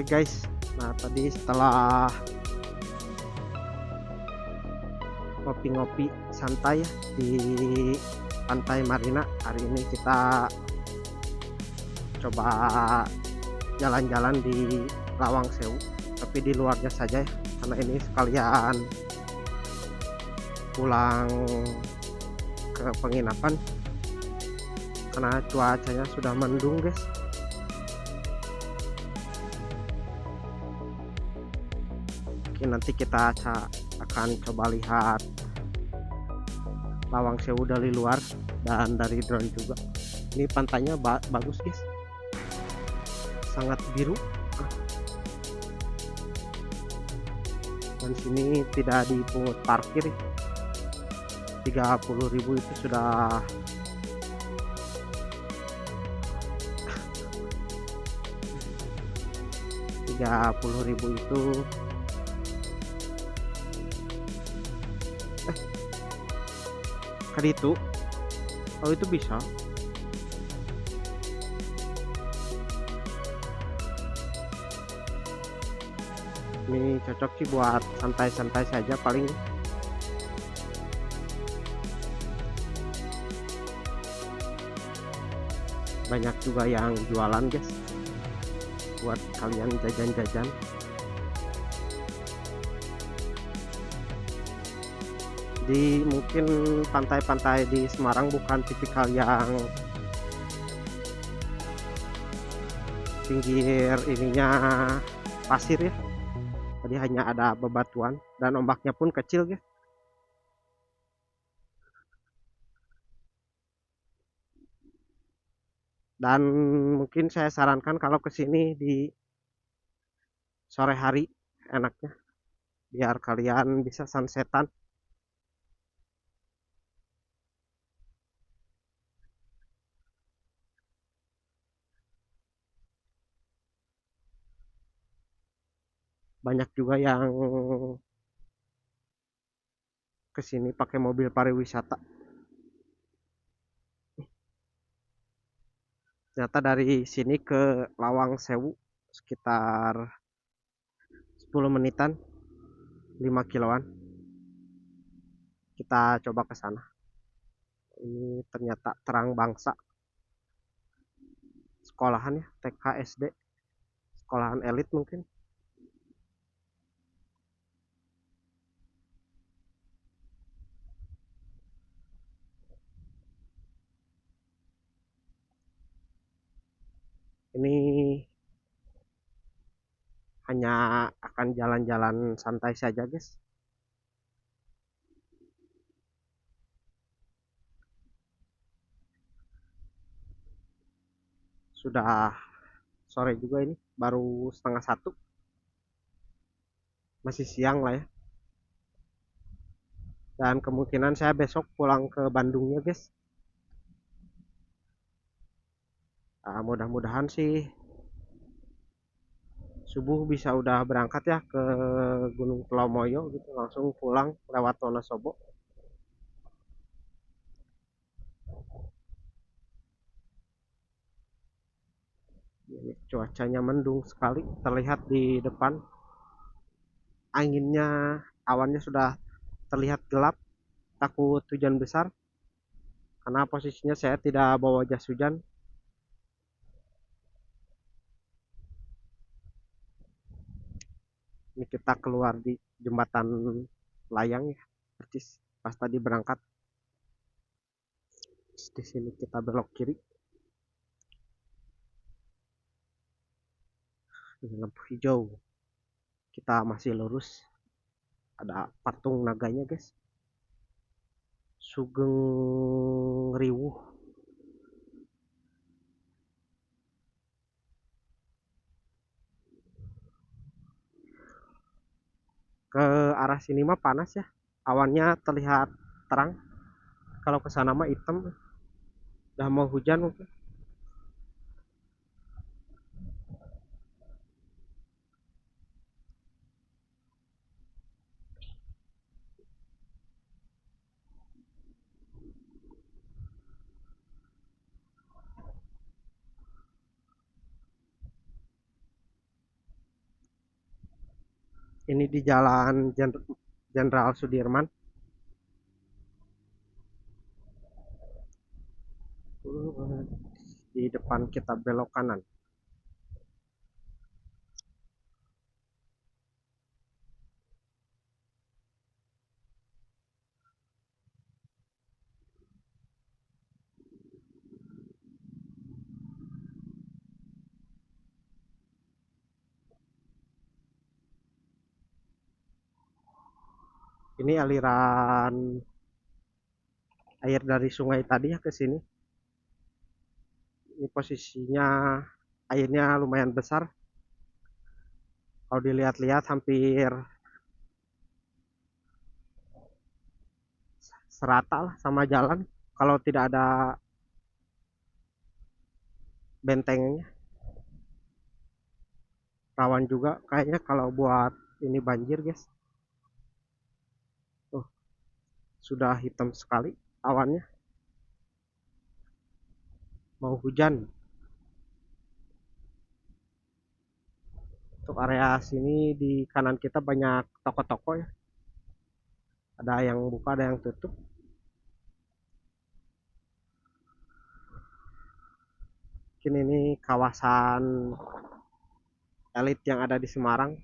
guys. Nah tadi setelah ngopi-ngopi santai ya di Pantai Marina, hari ini kita coba jalan-jalan di Lawang Sewu, tapi di luarnya saja ya, karena ini sekalian pulang ke penginapan karena cuacanya sudah mendung guys. Oke, nanti kita akan coba lihat Lawang Sewu dari luar dan dari drone juga. Ini pantainya bagus guys, sangat biru, dan sini tidak dipungut parkir. 30.000 itu sudah itu kali itu. Oh, itu bisa. Ini cocok sih buat santai-santai saja, paling banyak juga yang jualan guys buat kalian jajan-jajan. Di mungkin pantai-pantai di Semarang bukan tipikal yang pinggir ininya pasir ya, tadi hanya ada bebatuan dan ombaknya pun kecil guys. Dan mungkin saya sarankan kalau kesini di sore hari enaknya, biar kalian bisa sunsetan. Banyak juga yang kesini pakai mobil pariwisata. Ternyata dari sini ke Lawang Sewu sekitar 10 menitan, 5 kiloan. Kita coba ke sana. Ini ternyata Terang Bangsa, sekolahan ya, TK SD, sekolahan elit mungkin. Ini hanya akan jalan-jalan santai saja guys. Sudah sore juga, ini baru 12:30, masih siang lah ya. Dan kemungkinan saya besok pulang ke Bandungnya guys. Nah, mudah-mudahan sih subuh bisa udah berangkat ya ke Gunung Telomoyo gitu, langsung pulang lewat Wonosobo. Ini cuacanya mendung sekali, terlihat di depan anginnya, awannya sudah terlihat gelap, takut hujan besar karena posisinya saya tidak bawa jas hujan. Ini kita keluar di jembatan layang ya, percis pas tadi berangkat. Di sini kita belok kiri, ini lampu hijau, kita masih lurus. Ada patung naganya guys, Sugeng Riwuh. Ke arah sini mah panas ya, awannya terlihat terang. Kalau ke sana mah hitam, udah mau hujan mungkin. Ini di Jalan Jenderal Sudirman. Di depan kita belok kanan. Ini aliran air dari sungai tadi ya ke sini. Ini posisinya airnya lumayan besar. Kalau dilihat-lihat hampir serata lah sama jalan. Kalau tidak ada bentengnya, rawan juga kayaknya kalau buat ini banjir, guys. Tuh, sudah hitam sekali awannya. Mau hujan. Untuk area sini di kanan kita banyak toko-toko ya. Ada yang buka, ada yang tutup. Mungkin ini kawasan elit yang ada di Semarang.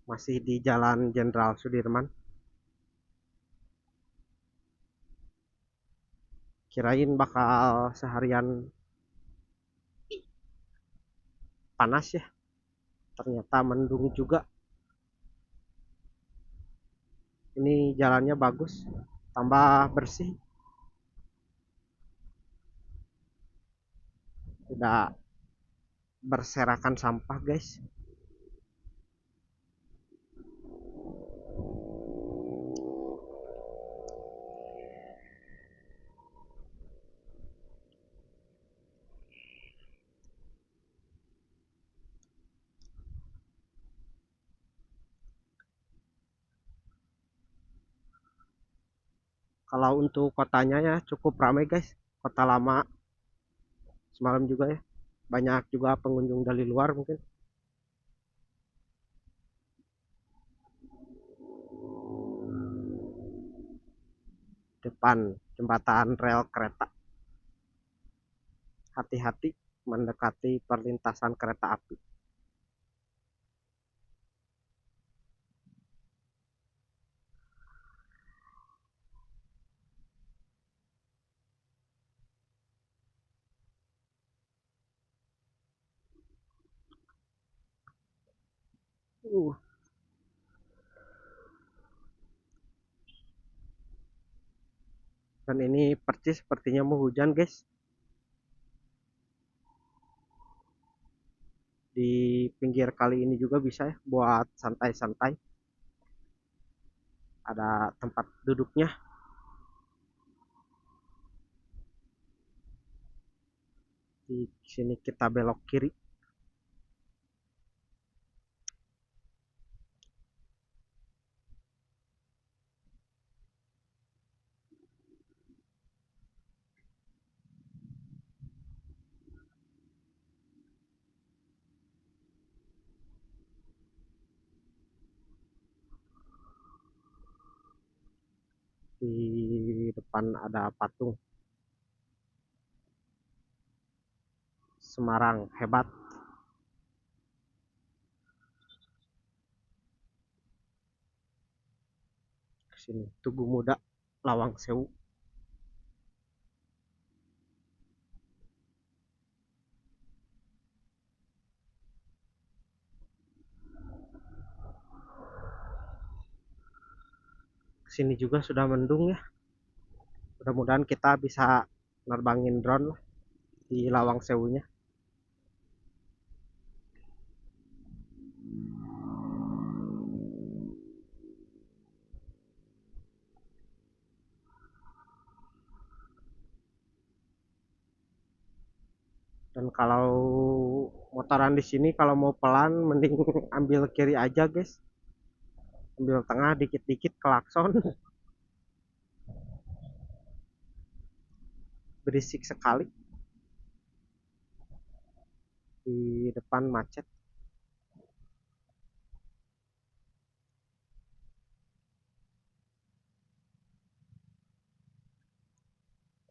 Masih di Jalan Jenderal Sudirman. Kirain bakal seharian panas ya, ternyata mendung juga. Ini jalannya bagus, tambah bersih, tidak berserakan sampah, guys. Kalau untuk kotanya ya cukup ramai, guys. Kota lama semalam juga ya, banyak juga pengunjung dari luar mungkin. Depan jembatan rel kereta, hati-hati mendekati perlintasan kereta api. uh, dan ini percis sepertinya mau hujan, guys. Di pinggir kali ini juga bisa ya buat santai-santai, ada tempat duduknya. Di sini kita belok kiri. Di depan ada patung Semarang hebat. Sini Tugu Muda Lawang Sewu. Sini juga sudah mendung ya. Mudah-mudahan kita bisa nerbangin drone lah di Lawang Sewunya. Dan kalau motoran di sini kalau mau pelan mending ambil kiri aja guys, ambil tengah dikit-dikit klakson. Berisik sekali, di depan macet.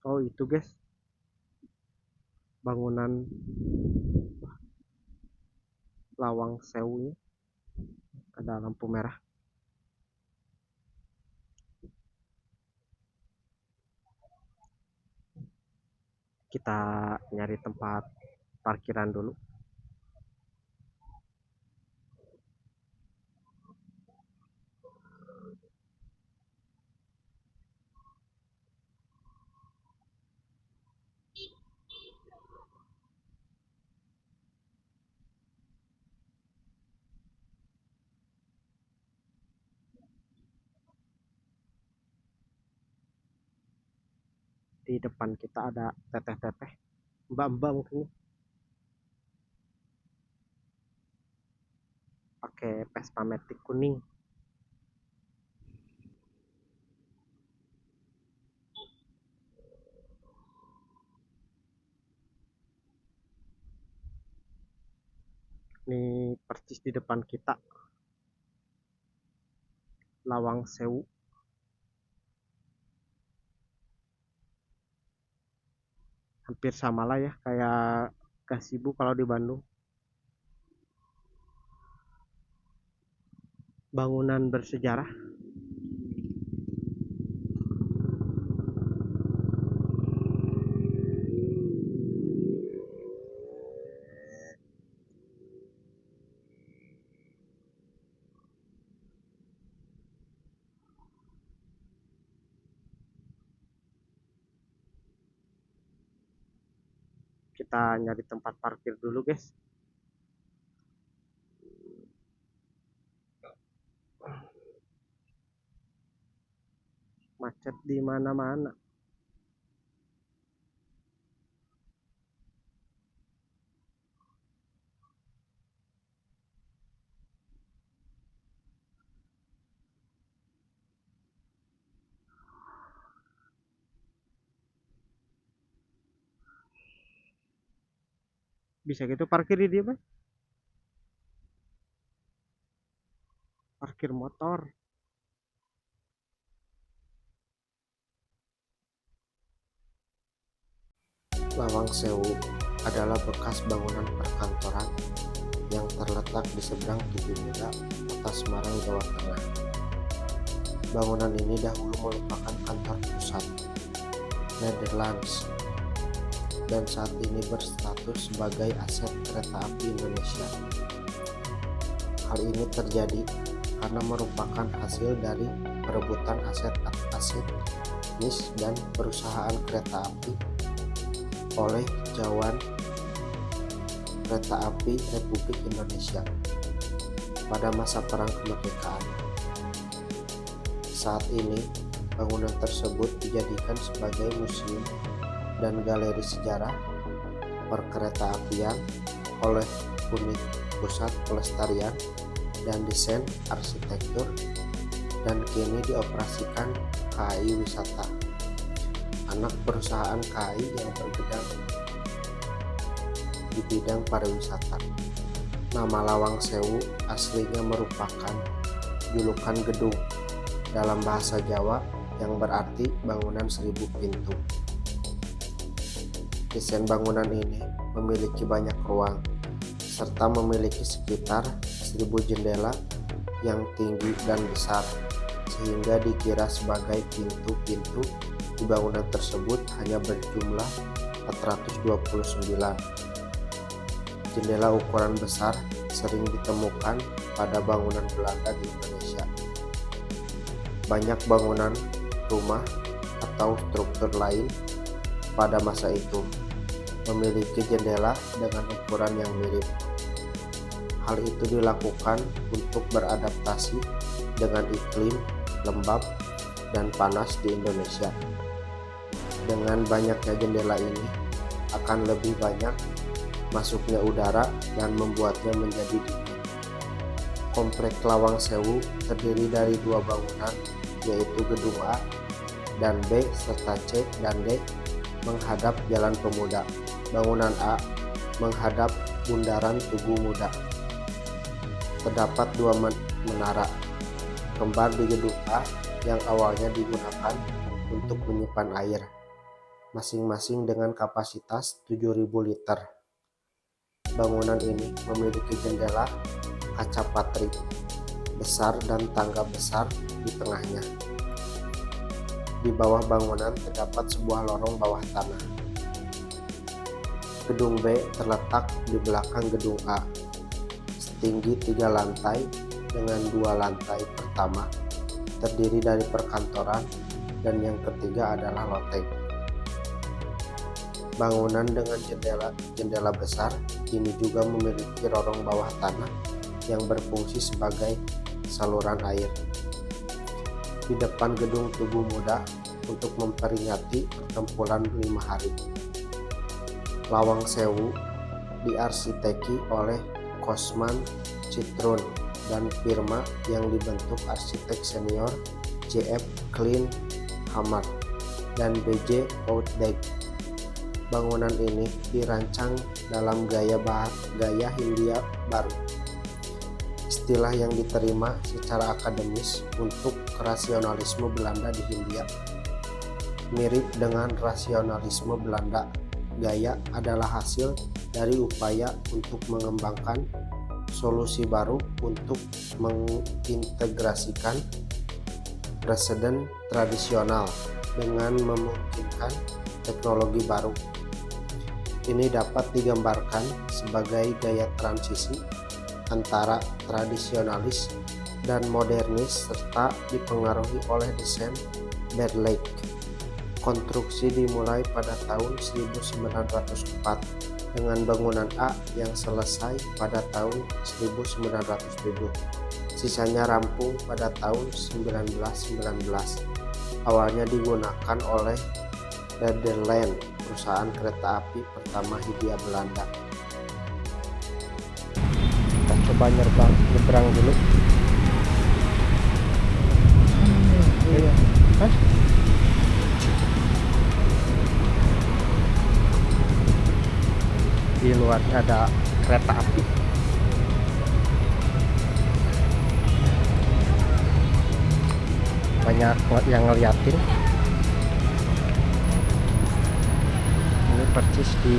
Oh itu guys, bangunan Lawang Sewunya ada lampu merah. Kita nyari tempat parkiran dulu. Di depan kita ada teteh-teteh, mbak-mbak mungkin pakai Vespa Matic kuning. Ini persis di depan kita Lawang Sewu. Hampir sama lah ya kayak Gasibu kalau di Bandung. Bangunan bersejarah. Kita nyari tempat parkir dulu guys. Macet di mana-mana. Bisa gitu parkir di dia, Mas? Parkir motor. Lawang Sewu adalah bekas bangunan perkantoran yang terletak di seberang Tugimura, Kota Semarang, Jawa Tengah. Bangunan ini dahulu merupakan kantor pusat Nederlands dan saat ini berstatus sebagai aset kereta api Indonesia. Hal ini terjadi karena merupakan hasil dari perebutan aset-aset NIS dan perusahaan kereta api oleh Jawan Kereta Api Republik Indonesia pada masa Perang Kemerdekaan. Saat ini, bangunan tersebut dijadikan sebagai museum dan galeri sejarah perkereta-apian oleh Unit Pusat Pelestarian dan Desain Arsitektur dan kini dioperasikan KAI Wisata, anak perusahaan KAI yang bergerak di bidang pariwisata. Nama Lawang Sewu aslinya merupakan julukan gedung dalam bahasa Jawa yang berarti bangunan 1000 pintu. Desain bangunan ini memiliki banyak ruang serta memiliki sekitar 1000 jendela yang tinggi dan besar sehingga dikira sebagai pintu-pintu di bangunan tersebut hanya berjumlah 429. Jendela ukuran besar sering ditemukan pada bangunan Belanda di Indonesia. Banyak bangunan, rumah, atau struktur lain pada masa itu memiliki jendela dengan ukuran yang mirip. Hal itu dilakukan untuk beradaptasi dengan iklim lembab dan panas di Indonesia. Dengan banyaknya jendela ini, akan lebih banyak masuknya udara dan membuatnya menjadi dingin. Komplek Lawang Sewu terdiri dari dua bangunan, yaitu Gedung A dan B serta C dan D menghadap Jalan Pemuda. Bangunan A menghadap Bundaran Tugu Muda. Terdapat dua menara kembar di Gedung A yang awalnya digunakan untuk menyimpan air, masing-masing dengan kapasitas 7.000 liter. Bangunan ini memiliki jendela kaca patri besar dan tangga besar di tengahnya. Di bawah bangunan terdapat sebuah lorong bawah tanah. Gedung B terletak di belakang Gedung A, setinggi 3 lantai dengan 2 lantai pertama terdiri dari perkantoran dan yang ketiga adalah loteng. Bangunan dengan jendela besar ini juga memiliki lorong bawah tanah yang berfungsi sebagai saluran air. Di depan Gedung Tugu Muda untuk memperingati pertempuran 5 hari. Lawang Sewu diarsiteki oleh Kosman Citrun dan firma yang dibentuk arsitek senior JF Klein Hamad dan BJ Outdeg. Bangunan ini dirancang dalam gaya Hindia baru, istilah yang diterima secara akademis untuk rasionalisme Belanda di Hindia. Mirip dengan rasionalisme Belanda, gaya adalah hasil dari upaya untuk mengembangkan solusi baru untuk mengintegrasikan preseden tradisional dengan memungkinkan teknologi baru. Ini dapat digambarkan sebagai gaya transisi antara tradisionalis dan modernis serta dipengaruhi oleh desain Berlake. Konstruksi dimulai pada tahun 1904 dengan bangunan A yang selesai pada tahun 1907. Sisanya rampung pada tahun 1919. Awalnya digunakan oleh Nederland, perusahaan kereta api pertama Hindia Belanda. Kita coba nyebrang dulu. Iya. Di luarnya ada kereta api. Banyak yang ngeliatin. Ini persis di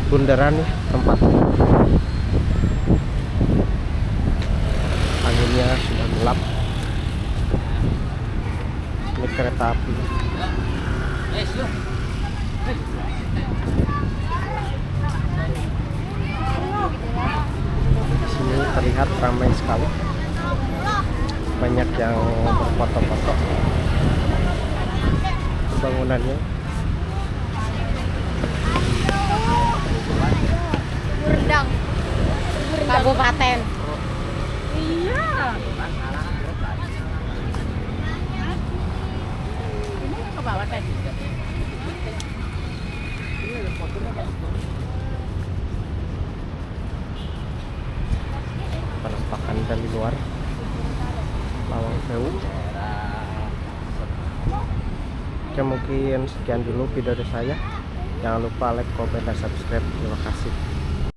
bundaran ya tempatnya. Anginnya sudah gelap. Ini kereta api. Sini terlihat ramai sekali. Banyak yang berfoto-foto. Bangunannya Berdang Kabupaten. Iya. Ini ke bawah tadi. penampakan dari luar Lawang Sewu. Oke, mungkin sekian dulu video dari saya. Jangan lupa like, comment, dan subscribe. Terima kasih.